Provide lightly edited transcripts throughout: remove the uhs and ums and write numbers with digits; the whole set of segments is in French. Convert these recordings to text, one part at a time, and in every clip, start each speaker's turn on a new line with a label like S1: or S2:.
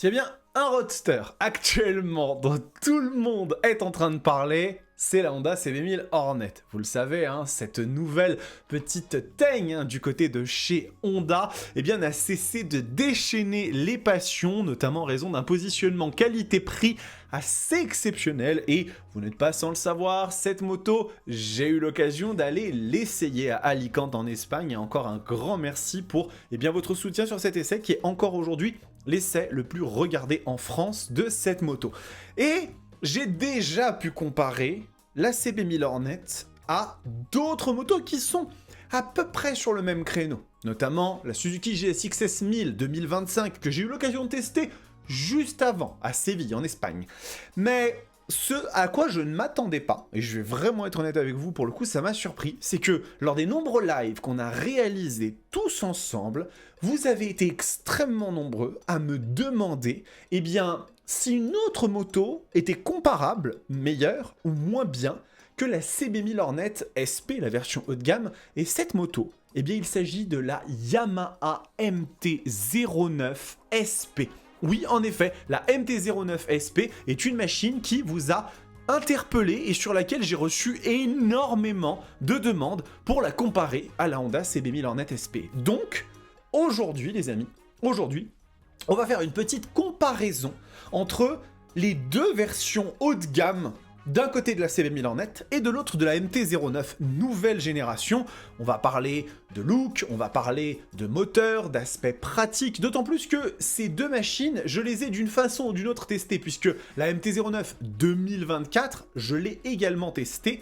S1: S'il y a bien un roadster actuellement dont tout le monde est en train de parler, c'est la Honda CB1000 Hornet. Vous le savez, hein, cette nouvelle petite teigne du côté de chez Honda n'a cessé de déchaîner les passions, notamment en raison d'un positionnement qualité-prix assez exceptionnel. Et vous n'êtes pas sans le savoir, cette moto, j'ai eu l'occasion d'aller l'essayer à Alicante en Espagne. Et encore un grand merci pour votre soutien sur cet essai qui est encore aujourd'hui l'essai le plus regardé en France de cette moto. Et j'ai déjà pu comparer la CB1000 Hornet à d'autres motos qui sont à peu près sur le même créneau, notamment la Suzuki GSX-S 1000 2025 que j'ai eu l'occasion de tester juste avant à Séville en Espagne. Mais ce à quoi je ne m'attendais pas, et je vais vraiment être honnête avec vous, pour le coup ça m'a surpris, c'est que lors des nombreux lives qu'on a réalisés tous ensemble, vous avez été extrêmement nombreux à me demander, si une autre moto était comparable, meilleure ou moins bien que la CB1000 Hornet SP, la version haut de gamme, et cette moto, il s'agit de la Yamaha MT-09 SP. Oui, en effet, la MT-09 SP est une machine qui vous a interpellé et sur laquelle j'ai reçu énormément de demandes pour la comparer à la Honda CB1000 Hornet SP. Donc, aujourd'hui les amis, on va faire une petite comparaison entre les deux versions haut de gamme, d'un côté de la CB1000 Hornet et de l'autre de la MT-09 nouvelle génération. On va parler de look, on va parler de moteur, d'aspect pratique, d'autant plus que ces deux machines, je les ai d'une façon ou d'une autre testées, puisque la MT-09 2024, je l'ai également testée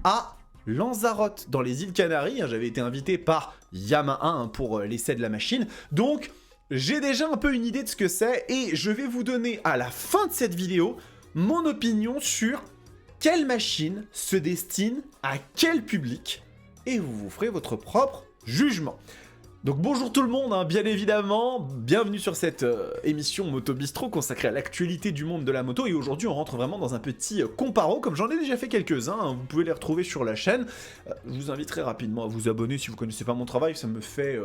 S1: à Lanzarote, dans les îles Canaries. J'avais été invité par Yamaha pour l'essai de la machine, donc j'ai déjà un peu une idée de ce que c'est, et je vais vous donner à la fin de cette vidéo mon opinion sur quelle machine se destine à quel public, et vous ferez votre propre jugement. Donc bonjour tout le monde, bien évidemment, bienvenue sur cette émission Moto Bistro consacrée à l'actualité du monde de la moto, et aujourd'hui on rentre vraiment dans un petit comparo, comme j'en ai déjà fait quelques-uns, vous pouvez les retrouver sur la chaîne. Je vous inviterai rapidement à vous abonner si vous connaissez pas mon travail, ça me fait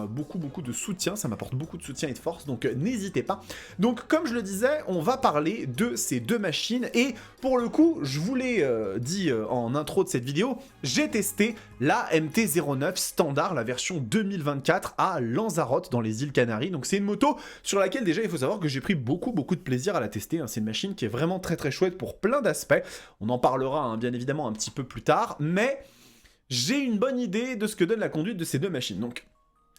S1: beaucoup de soutien, ça m'apporte beaucoup de soutien et de force, donc n'hésitez pas. Donc comme je le disais, on va parler de ces deux machines, et pour le coup, je vous l'ai dit en intro de cette vidéo, j'ai testé la MT-09 standard, la version 2024, à Lanzarote dans les îles Canaries. Donc c'est une moto sur laquelle déjà il faut savoir que j'ai pris beaucoup de plaisir à la tester, c'est une machine qui est vraiment très chouette pour plein d'aspects. On en parlera bien évidemment un petit peu plus tard, mais j'ai une bonne idée de ce que donne la conduite de ces deux machines. Donc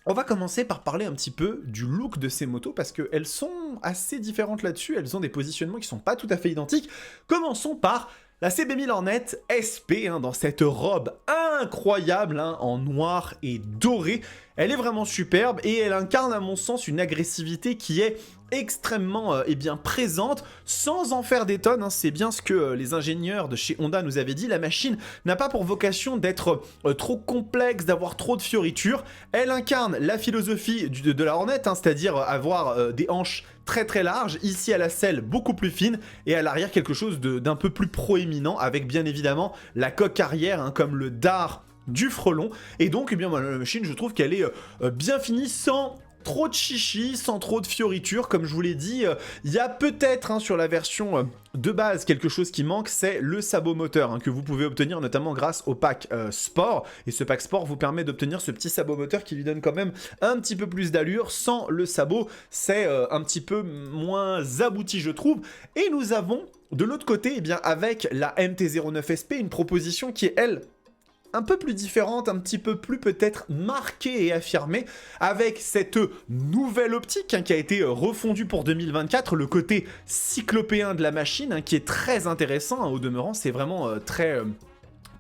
S1: on va commencer par parler un petit peu du look de ces motos, parce qu'elles sont assez différentes là-dessus, elles ont des positionnements qui sont pas tout à fait identiques. Commençons par la CB1000 Hornet SP, dans cette robe incroyable, en noir et doré. Elle est vraiment superbe et elle incarne à mon sens une agressivité qui est extrêmement présente, sans en faire des tonnes, c'est bien ce que les ingénieurs de chez Honda nous avaient dit. La machine n'a pas pour vocation d'être trop complexe, d'avoir trop de fioritures. Elle incarne la philosophie de la Hornet, c'est-à-dire avoir des hanches très larges, ici à la selle beaucoup plus fine, et à l'arrière quelque chose d'un peu plus proéminent, avec bien évidemment la coque arrière, comme le dard du frelon. Et donc la machine, je trouve qu'elle est bien finie, sans trop de chichi, sans trop de fioritures. Comme je vous l'ai dit, il y a peut-être sur la version de base quelque chose qui manque, c'est le sabot moteur, que vous pouvez obtenir notamment grâce au pack sport, et ce pack sport vous permet d'obtenir ce petit sabot moteur qui lui donne quand même un petit peu plus d'allure. Sans le sabot, c'est un petit peu moins abouti, je trouve. Et nous avons de l'autre côté, avec la MT-09 SP, une proposition qui est, elle, un peu plus différente, un petit peu plus peut-être marquée et affirmée, avec cette nouvelle optique qui a été refondue pour 2024, le côté cyclopéen de la machine, qui est très intéressant, au demeurant. C'est vraiment très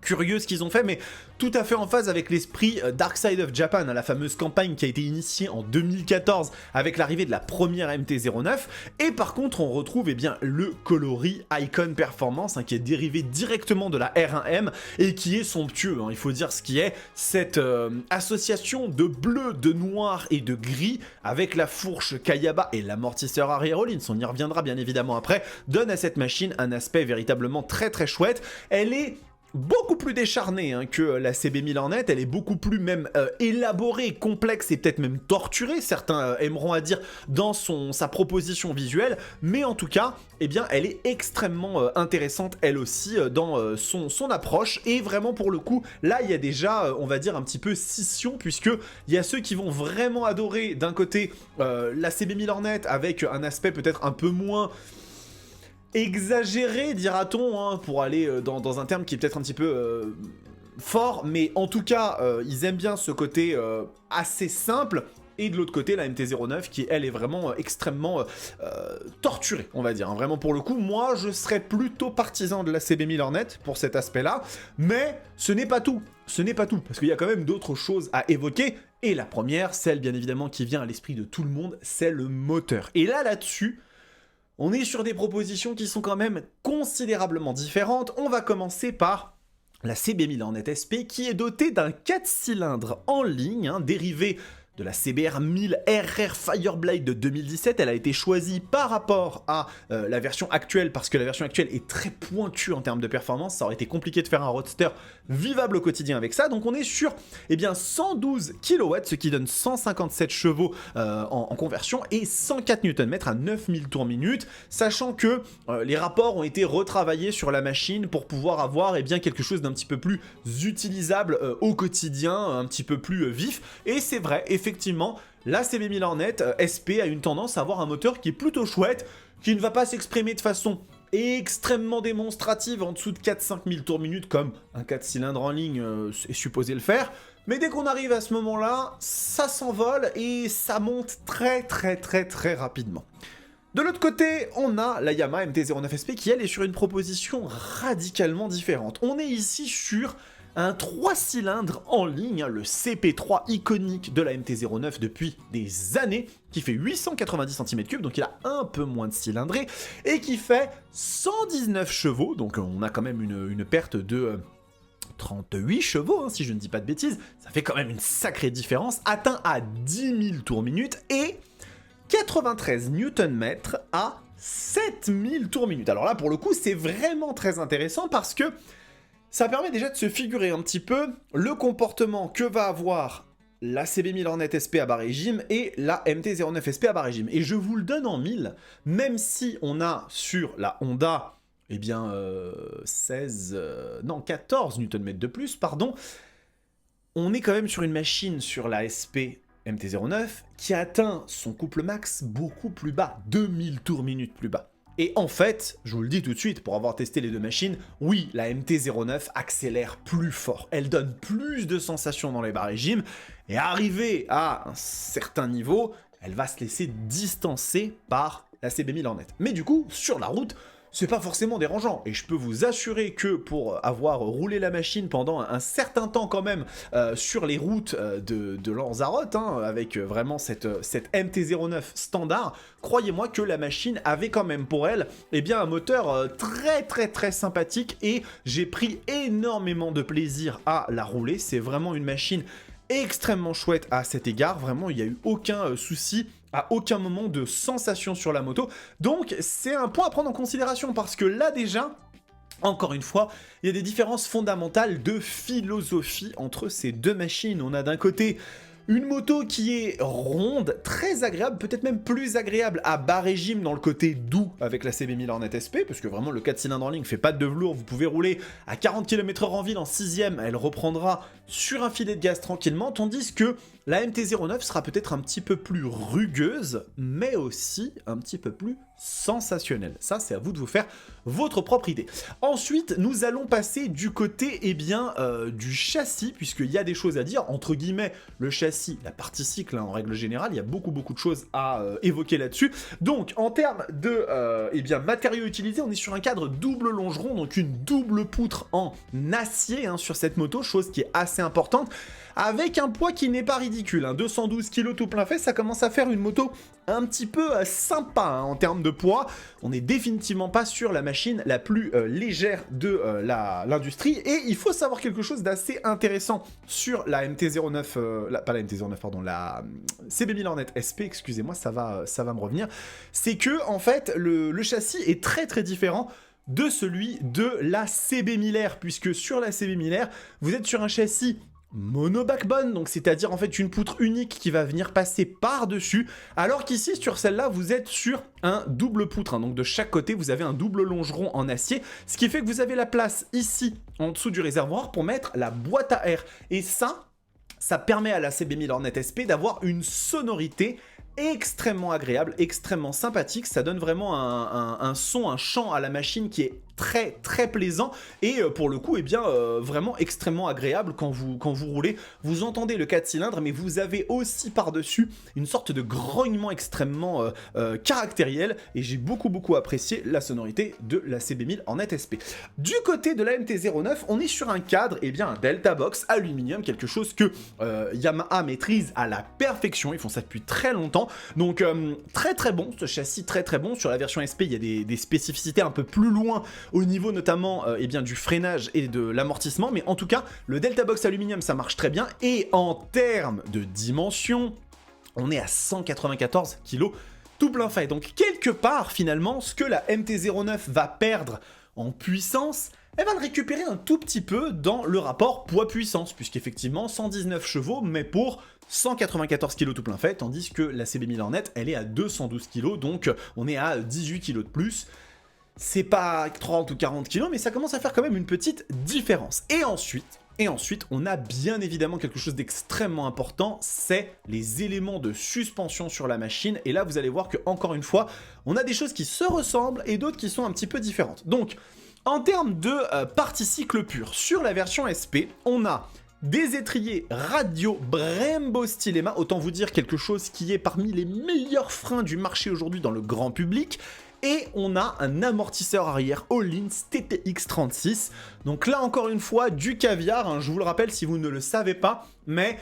S1: curieux ce qu'ils ont fait, mais tout à fait en phase avec l'esprit Dark Side of Japan, la fameuse campagne qui a été initiée en 2014 avec l'arrivée de la première MT-09. Et par contre, on retrouve le coloris Icon Performance, qui est dérivé directement de la R1M et qui est somptueux, il faut dire ce qui est. Cette association de bleu, de noir et de gris avec la fourche Kayaba et l'amortisseur arrière Rollins, on y reviendra bien évidemment après, donne à cette machine un aspect véritablement très chouette. Elle est beaucoup plus décharnée hein, que la CB1000 Hornet, elle est beaucoup plus même élaborée, complexe et peut-être même torturée, certains aimeront à dire dans sa proposition visuelle, mais en tout cas, eh bien, elle est extrêmement intéressante elle aussi dans son approche, et vraiment pour le coup, là il y a déjà, on va dire un petit peu scission, puisque il y a ceux qui vont vraiment adorer d'un côté la CB1000 Hornet avec un aspect peut-être un peu moins exagéré, dira-t-on, hein, pour aller dans un terme qui est peut-être un petit peu fort, mais en tout cas, ils aiment bien ce côté assez simple, et de l'autre côté, la MT-09, qui, elle, est vraiment extrêmement torturée, on va dire. Hein. Vraiment, pour le coup, moi, je serais plutôt partisan de la CB1000 Hornet pour cet aspect-là, mais ce n'est pas tout. Ce n'est pas tout, parce qu'il y a quand même d'autres choses à évoquer, et la première, celle, bien évidemment, qui vient à l'esprit de tout le monde, c'est le moteur. Et là-dessus, on est sur des propositions qui sont quand même considérablement différentes. On va commencer par la CB1000 Hornet SP qui est dotée d'un 4 cylindres en ligne, hein, dérivé de la CBR 1000 RR Fireblade de 2017. Elle a été choisie par rapport à la version actuelle, parce que la version actuelle est très pointue en termes de performance. Ça aurait été compliqué de faire un roadster vivable au quotidien avec ça. Donc on est sur 112 kW, ce qui donne 157 chevaux en conversion, et 104 Nm à 9000 tours minute, sachant que les rapports ont été retravaillés sur la machine pour pouvoir avoir quelque chose d'un petit peu plus utilisable au quotidien, un petit peu plus vif. Et c'est vrai, effectivement, la CB1000 Hornet SP a une tendance à avoir un moteur qui est plutôt chouette, qui ne va pas s'exprimer de façon extrêmement démonstrative en dessous de 4-5 000 tours minute comme un 4 cylindres en ligne est supposé le faire, mais dès qu'on arrive à ce moment-là, ça s'envole et ça monte très rapidement. De l'autre côté, on a la Yamaha MT-09 SP qui elle est sur une proposition radicalement différente. On est ici sur un 3 cylindres en ligne, le CP3 iconique de la MT-09 depuis des années, qui fait 890 cm3, donc il a un peu moins de cylindrée, et qui fait 119 chevaux, donc on a quand même une perte de 38 chevaux, hein, si je ne dis pas de bêtises, ça fait quand même une sacrée différence, atteint à 10 000 tours minute, et 93 Nm à 7000 tours minute. Alors là, pour le coup, c'est vraiment très intéressant parce que ça permet déjà de se figurer un petit peu le comportement que va avoir la CB1000 Hornet SP à bas régime et la MT-09 SP à bas régime. Et je vous le donne en mille, même si on a sur la Honda, 14 Nm de plus, pardon, on est quand même sur une machine sur la SP MT-09 qui atteint son couple max beaucoup plus bas, 2000 tours minute plus bas. Et en fait, je vous le dis tout de suite, pour avoir testé les deux machines, oui, la MT-09 accélère plus fort. Elle donne plus de sensations dans les bas régimes, et arrivée à un certain niveau, elle va se laisser distancer par la CB1000 Hornet. Mais du coup, sur la route, c'est pas forcément dérangeant, et je peux vous assurer que pour avoir roulé la machine pendant un certain temps quand même sur les routes de Lanzarote, hein, avec vraiment cette MT-09 standard, croyez-moi que la machine avait quand même pour elle un moteur très sympathique, et j'ai pris énormément de plaisir à la rouler. C'est vraiment une machine extrêmement chouette à cet égard, vraiment il n'y a eu aucun souci à aucun moment de sensation sur la moto, donc c'est un point à prendre en considération, parce que là déjà, encore une fois, il y a des différences fondamentales de philosophie entre ces deux machines. On a d'un côté une moto qui est ronde, très agréable, peut-être même plus agréable à bas régime dans le côté doux avec la CB1000 Hornet SP, parce que vraiment le 4 cylindres en ligne fait pas de velours, vous pouvez rouler à 40 km/h en ville en 6ème, elle reprendra sur un filet de gaz tranquillement, tandis que la MT-09 sera peut-être un petit peu plus rugueuse, mais aussi un petit peu plus sensationnelle. Ça, c'est à vous de vous faire votre propre idée. Ensuite, nous allons passer du côté du châssis, puisqu'il y a des choses à dire. Entre guillemets, le châssis, la partie cycle, hein, en règle générale, il y a beaucoup de choses à évoquer là-dessus. Donc, en termes de matériaux utilisés, on est sur un cadre double longeron, donc une double poutre en acier hein, sur cette moto, chose qui est assez importante, avec un poids qui n'est pas ridicule, hein, 212 kg tout plein fait, ça commence à faire une moto un petit peu sympa hein, en termes de poids. On n'est définitivement pas sur la machine la plus légère de l'industrie, et il faut savoir quelque chose d'assez intéressant sur la MT-09, pas la MT-09, pardon, la CB1000 Hornet SP, excusez-moi, ça va me revenir, c'est que en fait le châssis est très différent de celui de la CB 1000R, puisque sur la CB 1000R, vous êtes sur un châssis mono backbone, donc c'est-à-dire en fait une poutre unique qui va venir passer par-dessus, alors qu'ici sur celle-là vous êtes sur un double poutre, hein, donc de chaque côté vous avez un double longeron en acier, ce qui fait que vous avez la place ici en dessous du réservoir pour mettre la boîte à air, et ça permet à la CB 1000 Hornet SP d'avoir une sonorité extrêmement agréable, extrêmement sympathique, ça donne vraiment un son, un chant à la machine qui est très plaisant et pour le coup vraiment extrêmement agréable quand vous roulez. Vous entendez le 4 cylindres mais vous avez aussi par-dessus une sorte de grognement extrêmement caractériel et j'ai beaucoup apprécié la sonorité de la CB 1000 Hornet SP. Du côté de la MT-09, on est sur un cadre, un Delta Box aluminium, quelque chose que Yamaha maîtrise à la perfection, ils font ça depuis très longtemps, donc très bon, ce châssis très bon. Sur la version SP il y a des spécificités un peu plus loin au niveau notamment du freinage et de l'amortissement, mais en tout cas le Delta Box aluminium ça marche très bien, et en termes de dimension on est à 194 kg tout plein fait, donc quelque part finalement ce que la MT-09 va perdre en puissance, elle va le récupérer un tout petit peu dans le rapport poids-puissance, puisqu'effectivement 119 chevaux mais pour 194 kg tout plein fait, tandis que la CB 1000 Hornet elle est à 212 kg, donc on est à 18 kg de plus. C'est pas 30 ou 40 kg, mais ça commence à faire quand même une petite différence. Et ensuite, on a bien évidemment quelque chose d'extrêmement important, c'est les éléments de suspension sur la machine. Et là, vous allez voir que encore une fois, on a des choses qui se ressemblent et d'autres qui sont un petit peu différentes. Donc, en termes de partie cycle pur, sur la version SP, on a des étriers radio Brembo Stylema, autant vous dire quelque chose qui est parmi les meilleurs freins du marché aujourd'hui dans le grand public. Et on a un amortisseur arrière Öhlins TTX36. Donc là encore une fois du caviar, hein, je vous le rappelle si vous ne le savez pas, mais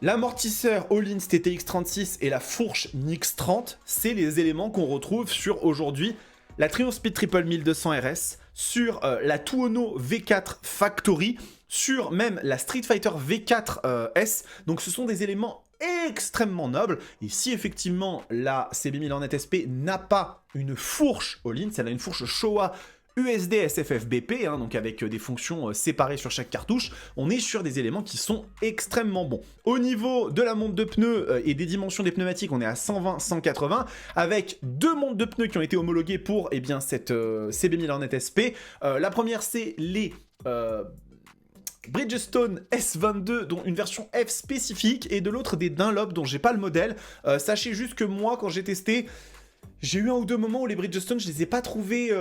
S1: l'amortisseur Öhlins TTX36 et la fourche NX30, c'est les éléments qu'on retrouve sur aujourd'hui la Triumph Speed Triple 1200 RS, sur la Tuono V4 Factory, sur même la Street Fighter V4 S. Donc ce sont des éléments extrêmement noble, et si effectivement la CB 1000 Hornet SP n'a pas une fourche Öhlins, elle a une fourche Showa USD SFF BP, hein, donc avec des fonctions séparées sur chaque cartouche, on est sur des éléments qui sont extrêmement bons. Au niveau de la monte de pneus et des dimensions des pneumatiques, on est à 120-180, avec deux montes de pneus qui ont été homologuées pour cette CB 1000 Hornet SP. La première, c'est les Bridgestone S22, dont une version F spécifique, et de l'autre des Dunlop, dont j'ai pas le modèle. Sachez juste que moi, quand j'ai testé, j'ai eu un ou deux moments où les Bridgestone, je les ai pas trouvés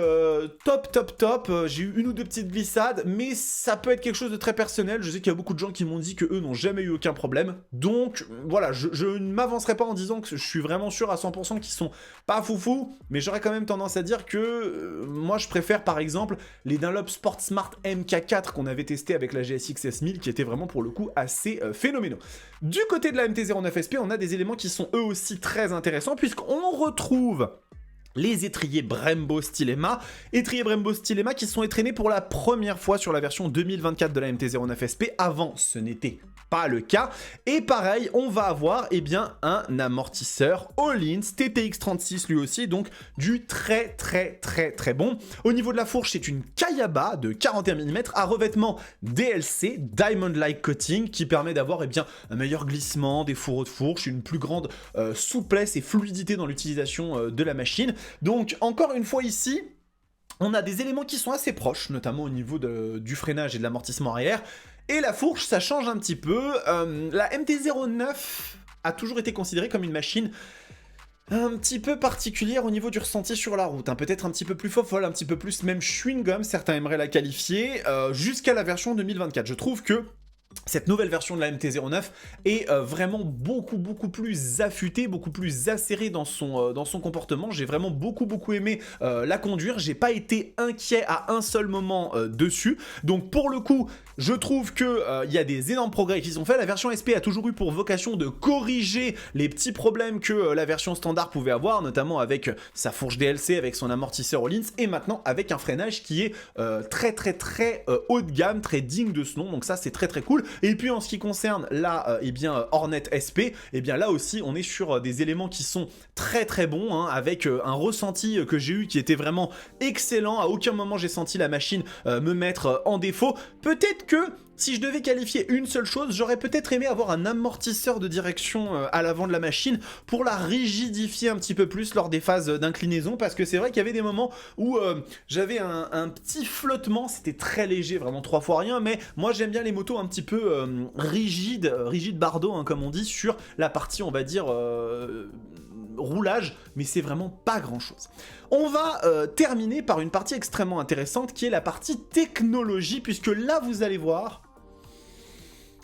S1: top. J'ai eu une ou deux petites glissades, mais ça peut être quelque chose de très personnel. Je sais qu'il y a beaucoup de gens qui m'ont dit que eux n'ont jamais eu aucun problème. Donc voilà, je ne m'avancerai pas en disant que je suis vraiment sûr à 100% qu'ils sont pas foufou, mais j'aurais quand même tendance à dire que moi je préfère par exemple les Dunlop Sport Smart MK4 qu'on avait testé avec la GSX S1000, qui étaient vraiment pour le coup assez phénoménaux. Du côté de la MT-09 SP, on a des éléments qui sont eux aussi très intéressants, puisqu'on retrouve les étriers Brembo Stylema qui sont étraînés pour la première fois sur la version 2024 de la MT-09 SP. Avant, ce n'était pas le cas. Et pareil, on va avoir un amortisseur Öhlins TTX36 lui aussi, donc du très bon. Au niveau de la fourche, c'est une Kayaba de 41 mm à revêtement DLC Diamond-like Coating qui permet d'avoir un meilleur glissement des fourreaux de fourche, une plus grande souplesse et fluidité dans l'utilisation de la machine. Donc encore une fois ici, on a des éléments qui sont assez proches, notamment au niveau du freinage et de l'amortissement arrière. Et la fourche, ça change un petit peu. La MT-09 a toujours été considérée comme une machine un petit peu particulière au niveau du ressenti sur la route, hein. Peut-être un petit peu plus fofolle, un petit peu plus même chewing-gum, certains aimeraient la qualifier, jusqu'à la version 2024. Je trouve que cette nouvelle version de la MT-09 est vraiment beaucoup plus affûtée, beaucoup plus acérée dans son comportement. J'ai vraiment beaucoup aimé la conduire. J'ai pas été inquiet à un seul moment dessus. Donc pour le coup, je trouve que y a des énormes progrès qui sont faits. La version SP a toujours eu pour vocation de corriger les petits problèmes que la version standard pouvait avoir, notamment avec sa fourche DLC, avec son amortisseur Öhlins, et maintenant avec un freinage qui est très haut de gamme, très digne de ce nom. Donc ça, c'est très cool. Et puis en ce qui concerne la Hornet SP, eh bien là aussi on est sur des éléments qui sont très très bons, hein, avec un ressenti que j'ai eu qui était vraiment excellent. À aucun moment j'ai senti la machine me mettre en défaut. Peut-être que si je devais qualifier une seule chose, j'aurais peut-être aimé avoir un amortisseur de direction à l'avant de la machine pour la rigidifier un petit peu plus lors des phases d'inclinaison, parce que c'est vrai qu'il y avait des moments où j'avais un petit flottement, c'était très léger, vraiment 3 fois rien, mais moi j'aime bien les motos un petit peu rigides, rigide bardeau, hein, comme on dit, sur la partie, on va dire, roulage, mais c'est vraiment pas grand chose. On va terminer par une partie extrêmement intéressante qui est la partie technologie, puisque là vous allez voir,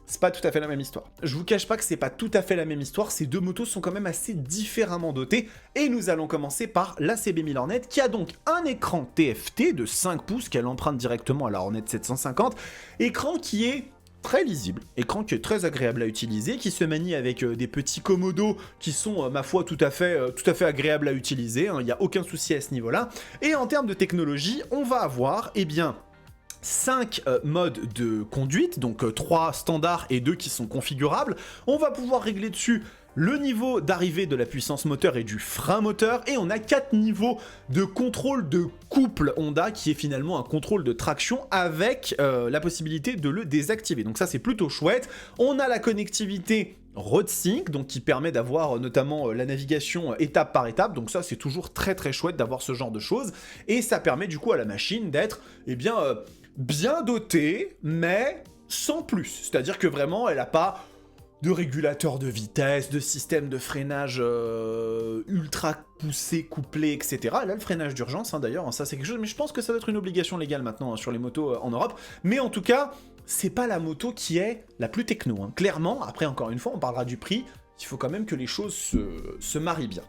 S1: c'est pas tout à fait la même histoire. Je vous cache pas que c'est pas tout à fait la même histoire, ces deux motos sont quand même assez différemment dotées, et nous allons commencer par la CB1000 Hornet, qui a donc un écran TFT de 5 pouces qu'elle emprunte directement à la Hornet 750, écran qui est très lisible, écran qui est très agréable à utiliser, qui se manie avec des petits commodos qui sont, ma foi, tout à fait agréables à utiliser, hein, il n'y a aucun souci à ce niveau-là. Et en termes de technologie, on va avoir, eh bien, 5 modes de conduite, donc 3 standards et 2 qui sont configurables. On va pouvoir régler dessus le niveau d'arrivée de la puissance moteur et du frein moteur, et on a 4 niveaux de contrôle de couple Honda, qui est finalement un contrôle de traction avec la possibilité de le désactiver. Donc ça c'est plutôt chouette. On a la connectivité RoadSync, donc qui permet d'avoir notamment la navigation étape par étape, donc ça c'est toujours très très chouette d'avoir ce genre de choses, et ça permet du coup à la machine d'être, eh bien, bien dotée, mais sans plus. C'est-à-dire que vraiment elle n'a pas de régulateur de vitesse, de système de freinage ultra poussé, couplé, etc. Elle a le freinage d'urgence, hein, d'ailleurs, hein, ça c'est quelque chose, mais je pense que ça doit être une obligation légale maintenant, hein, sur les motos en Europe. Mais en tout cas, c'est pas la moto qui est la plus techno, hein. Clairement. Après, encore une fois, on parlera du prix, il faut quand même que les choses se marient bien.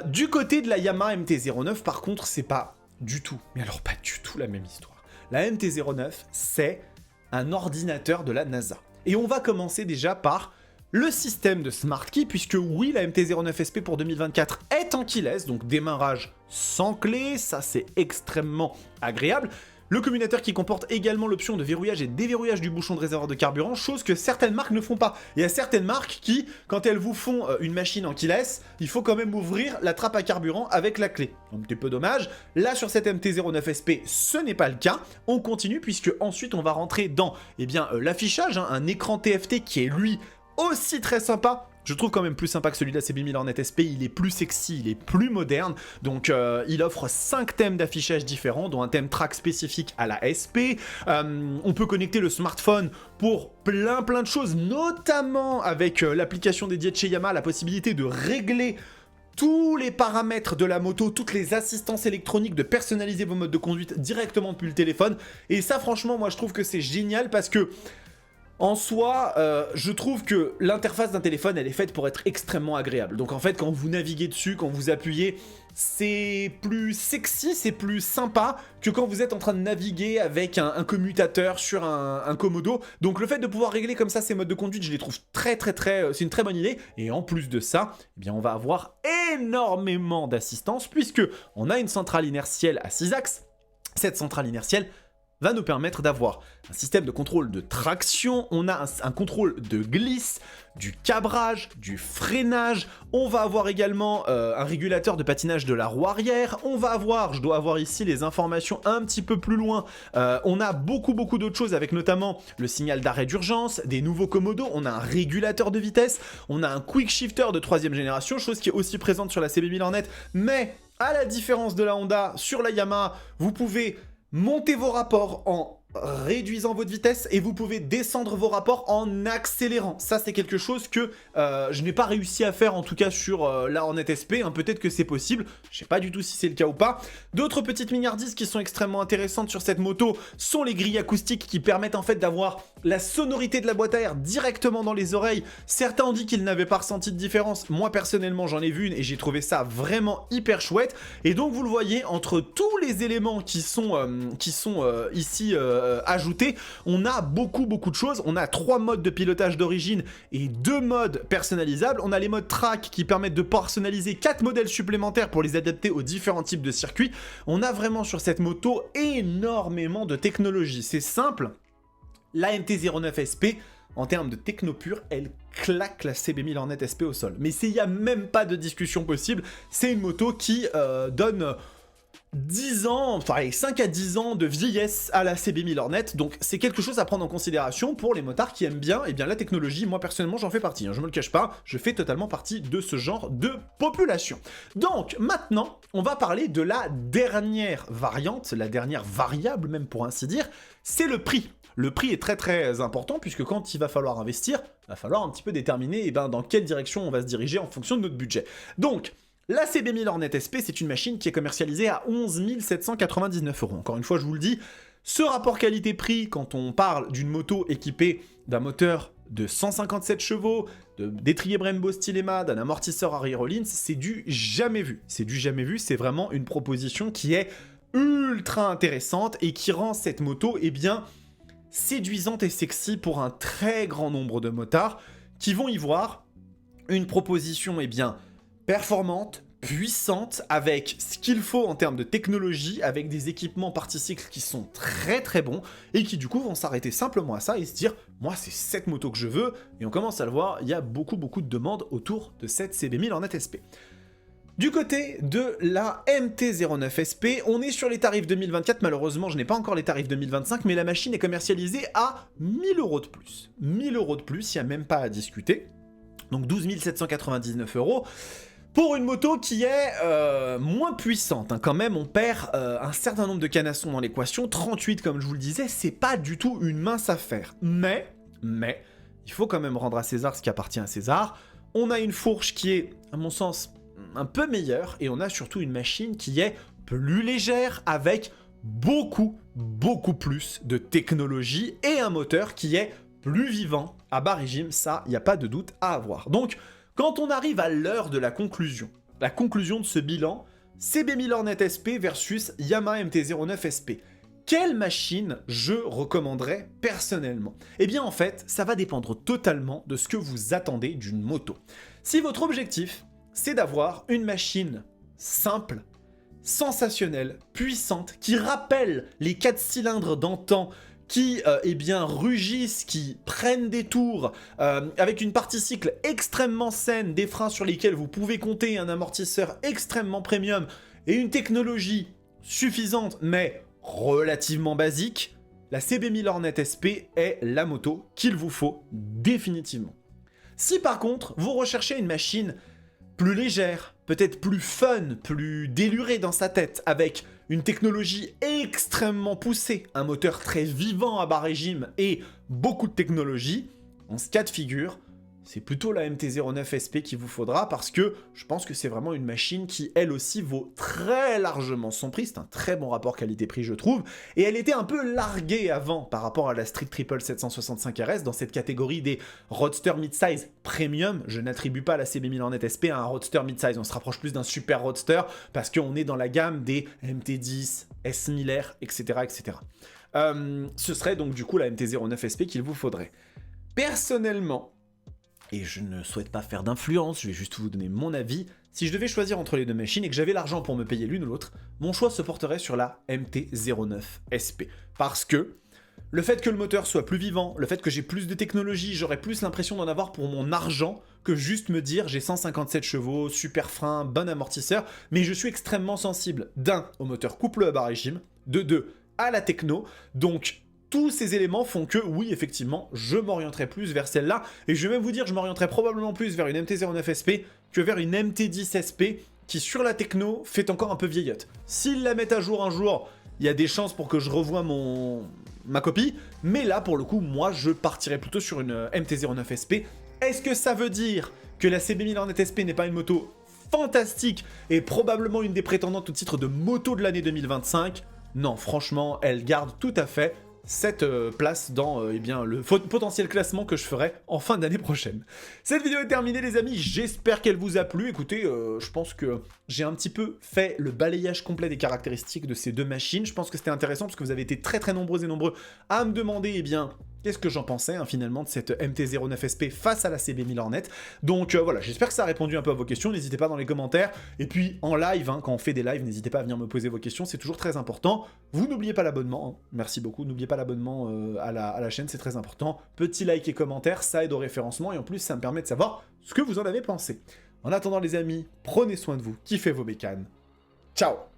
S1: Du côté de la Yamaha MT-09, par contre, c'est pas du tout, mais alors pas du tout la même histoire. La MT-09, c'est un ordinateur de la NASA. Et on va commencer déjà par le système de Smart Key, puisque oui, la MT-09 SP pour 2024 est en keyless, donc démarrage sans clé, ça c'est extrêmement agréable. Le commutateur qui comporte également l'option de verrouillage et déverrouillage du bouchon de réservoir de carburant, chose que certaines marques ne font pas. Il y a certaines marques qui, quand elles vous font une machine en keyless, il faut quand même ouvrir la trappe à carburant avec la clé. Un petit peu dommage. Là, sur cette MT-09 SP, ce n'est pas le cas. On continue, puisque ensuite on va rentrer dans l'affichage, hein, un écran TFT qui est lui aussi très sympa. Je trouve quand même plus sympa que celui de la CB1000 Hornet SP, il est plus sexy, il est plus moderne, donc il offre 5 thèmes d'affichage différents, dont un thème track spécifique à la SP, on peut connecter le smartphone pour plein de choses, notamment avec l'application dédiée de chez Yamaha, la possibilité de régler tous les paramètres de la moto, toutes les assistances électroniques, de personnaliser vos modes de conduite directement depuis le téléphone, et ça franchement moi je trouve que c'est génial parce que en soi, je trouve que l'interface d'un téléphone, elle est faite pour être extrêmement agréable. Donc en fait, quand vous naviguez dessus, quand vous appuyez, c'est plus sexy, c'est plus sympa que quand vous êtes en train de naviguer avec un commutateur sur un commodo. Donc le fait de pouvoir régler comme ça ces modes de conduite, je les trouve très, c'est une très bonne idée. Et en plus de ça, eh bien on va avoir énormément d'assistance, puisque on a une centrale inertielle à 6 axes. Cette centrale inertielle va nous permettre d'avoir un système de contrôle de traction, on a un contrôle de glisse, du cabrage, du freinage, on va avoir également un régulateur de patinage de la roue arrière, on va avoir, je dois avoir ici les informations un petit peu plus loin, on a beaucoup d'autres choses avec notamment le signal d'arrêt d'urgence, des nouveaux commodos, on a un régulateur de vitesse, on a un quick shifter de 3e génération, chose qui est aussi présente sur la CB1000 Hornet, mais à la différence de la Honda, sur la Yamaha, vous pouvez montez vos rapports en réduisant votre vitesse et vous pouvez descendre vos rapports en accélérant. Ça, c'est quelque chose que je n'ai pas réussi à faire, en tout cas sur la Hornet SP. Hein. Peut-être que c'est possible. Je sais pas du tout si c'est le cas ou pas. D'autres petites mignardises qui sont extrêmement intéressantes sur cette moto sont les grilles acoustiques qui permettent en fait d'avoir la sonorité de la boîte à air directement dans les oreilles. Certains ont dit qu'ils n'avaient pas ressenti de différence. Moi, personnellement, j'en ai vu une et j'ai trouvé ça vraiment hyper chouette. Et donc, vous le voyez, entre tous les éléments qui sont ici ajoutés, on a beaucoup de choses. On a 3 modes de pilotage d'origine et 2 modes personnalisables. On a les modes track qui permettent de personnaliser 4 modèles supplémentaires pour les adapter aux différents types de circuits. On a vraiment sur cette moto énormément de technologie. C'est simple, La MT-09 SP, en termes de techno pur, elle claque la CB1000 Hornet SP au sol. Mais il n'y a même pas de discussion possible, c'est une moto qui donne 10 ans, enfin 5 à 10 ans de vieillesse à la CB1000 Hornet, donc c'est quelque chose à prendre en considération pour les motards qui aiment bien, la technologie. Moi personnellement j'en fais partie, je me le cache pas, je fais totalement partie de ce genre de population. Donc maintenant, on va parler de la dernière variante, la dernière variable même pour ainsi dire, c'est le prix. Le prix est très très important puisque quand il va falloir investir, il va falloir un petit peu déterminer dans quelle direction on va se diriger en fonction de notre budget. Donc, la CB1000 Hornet SP, c'est une machine qui est commercialisée à 11 799 €. Encore une fois, je vous le dis, ce rapport qualité-prix, quand on parle d'une moto équipée d'un moteur de 157 chevaux, d'étrier Brembo Stylema, d'un amortisseur Harry Rollins, c'est du jamais vu. C'est du jamais vu, c'est vraiment une proposition qui est ultra intéressante et qui rend cette moto, séduisante et sexy pour un très grand nombre de motards qui vont y voir une proposition, performante, puissante, avec ce qu'il faut en termes de technologie, avec des équipements parti-cycle qui sont très très bons, et qui du coup vont s'arrêter simplement à ça et se dire « moi c'est cette moto que je veux », et on commence à le voir, il y a beaucoup de demandes autour de cette CB1000 Hornet SP. Du côté de la MT-09 SP, on est sur les tarifs 2024, malheureusement je n'ai pas encore les tarifs 2025, mais la machine est commercialisée à 1000 € de plus. 1000 € de plus, il n'y a même pas à discuter, donc 12 799 €. Pour une moto qui est moins puissante, quand même, on perd un certain nombre de canassons dans l'équation, 38 comme je vous le disais, c'est pas du tout une mince affaire. Mais, il faut quand même rendre à César ce qui appartient à César. On a une fourche qui est, à mon sens, un peu meilleure, et on a surtout une machine qui est plus légère, avec beaucoup plus de technologie, et un moteur qui est plus vivant, à bas régime, ça, il n'y a pas de doute à avoir. Donc, quand on arrive à l'heure de la conclusion de ce bilan, CB1000 Hornet SP versus Yamaha MT-09 SP. Quelle machine je recommanderais personnellement? En fait, ça va dépendre totalement de ce que vous attendez d'une moto. Si votre objectif, c'est d'avoir une machine simple, sensationnelle, puissante, qui rappelle les 4 cylindres d'antan, qui rugissent, qui prennent des tours, avec une partie cycle extrêmement saine, des freins sur lesquels vous pouvez compter, un amortisseur extrêmement premium, et une technologie suffisante, mais relativement basique, la CB1000 Hornet SP est la moto qu'il vous faut définitivement. Si par contre, vous recherchez une machine plus légère, peut-être plus fun, plus délurée dans sa tête, avec une technologie extrêmement poussée, un moteur très vivant à bas régime et beaucoup de technologie, en ce cas de figure, c'est plutôt la MT-09 SP qu'il vous faudra, parce que je pense que c'est vraiment une machine qui, elle aussi, vaut très largement son prix. C'est un très bon rapport qualité-prix, je trouve, et elle était un peu larguée avant par rapport à la Street Triple 765 RS, dans cette catégorie des roadster mid-size premium. Je n'attribue pas la CB1000 Hornet SP à un roadster mid-size, on se rapproche plus d'un super roadster, parce qu'on est dans la gamme des MT10, S1000R, etc. etc. Ce serait donc du coup la MT-09 SP qu'il vous faudrait. Personnellement, et je ne souhaite pas faire d'influence, je vais juste vous donner mon avis, si je devais choisir entre les deux machines et que j'avais l'argent pour me payer l'une ou l'autre, mon choix se porterait sur la MT-09 SP. Parce que le fait que le moteur soit plus vivant, le fait que j'ai plus de technologie, j'aurais plus l'impression d'en avoir pour mon argent que juste me dire j'ai 157 chevaux, super frein, bon amortisseur, mais je suis extrêmement sensible, d'un, au moteur couple à bas régime, de deux, à la techno, donc tous ces éléments font que, oui, effectivement, je m'orienterai plus vers celle-là, et je vais même vous dire, je m'orienterai probablement plus vers une MT-09 SP que vers une MT-10 SP, qui sur la techno fait encore un peu vieillotte. S'ils la mettent à jour un jour, il y a des chances pour que je revoie ma copie, mais là, pour le coup, moi, je partirais plutôt sur une MT-09 SP. Est-ce que ça veut dire que la CB1000 Hornet SP n'est pas une moto fantastique, et probablement une des prétendantes au titre de moto de l'année 2025 ? Non, franchement, elle garde tout à fait cette place dans le potentiel classement que je ferai en fin d'année prochaine. Cette vidéo est terminée les amis, j'espère qu'elle vous a plu. Écoutez, je pense que j'ai un petit peu fait le balayage complet des caractéristiques de ces deux machines. Je pense que c'était intéressant parce que vous avez été très nombreux et nombreux à me demander qu'est-ce que j'en pensais finalement de cette MT-09SP face à la CB1000 Hornet. Donc voilà, j'espère que ça a répondu un peu à vos questions, n'hésitez pas dans les commentaires, et puis en live, quand on fait des lives, n'hésitez pas à venir me poser vos questions, c'est toujours très important. Vous n'oubliez pas l'abonnement, merci beaucoup, n'oubliez pas l'abonnement à la chaîne, c'est très important. Petit like et commentaire, ça aide au référencement, et en plus ça me permet de savoir ce que vous en avez pensé. En attendant les amis, prenez soin de vous, kiffez vos bécanes, ciao.